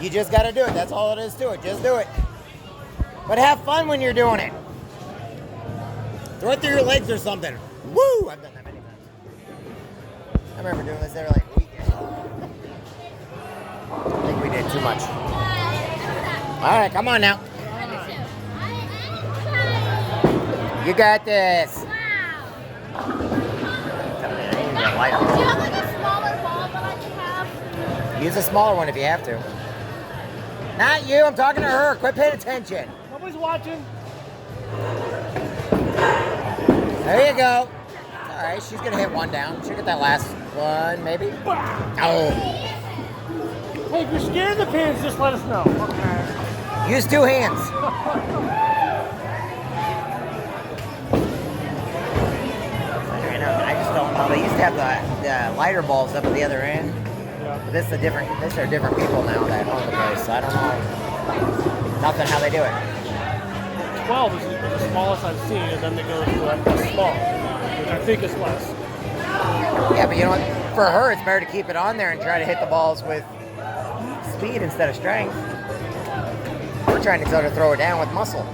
You just got to do it. That's all it is to it. Just do it. But have fun when you're doing it. Throw it through your legs or something. Woo! I've done that many times. I remember doing this every like week. I think we did too much. All right, come on now. You got this. Wow. Do you have like a smaller ball that I can have? Use a smaller one if you have to. Not you, I'm talking to her. Quit paying attention. Nobody's watching. There you go. All right, she's going to hit one down. She'll get that last one, maybe. Oh. Hey, if you're scared of the pins, just let us know. Okay. Use two hands. I just don't know. They used to have the lighter balls up at the other end. Yeah. But this are different people now that own the place. So I don't know. Nothing how they do it. 12 is the smallest I've seen, and then they go to a small, which I think is less. Yeah, but you know what? For her, it's better to keep it on there and try to hit the balls with speed instead of strength. We're trying to tell her to throw it down with muscle.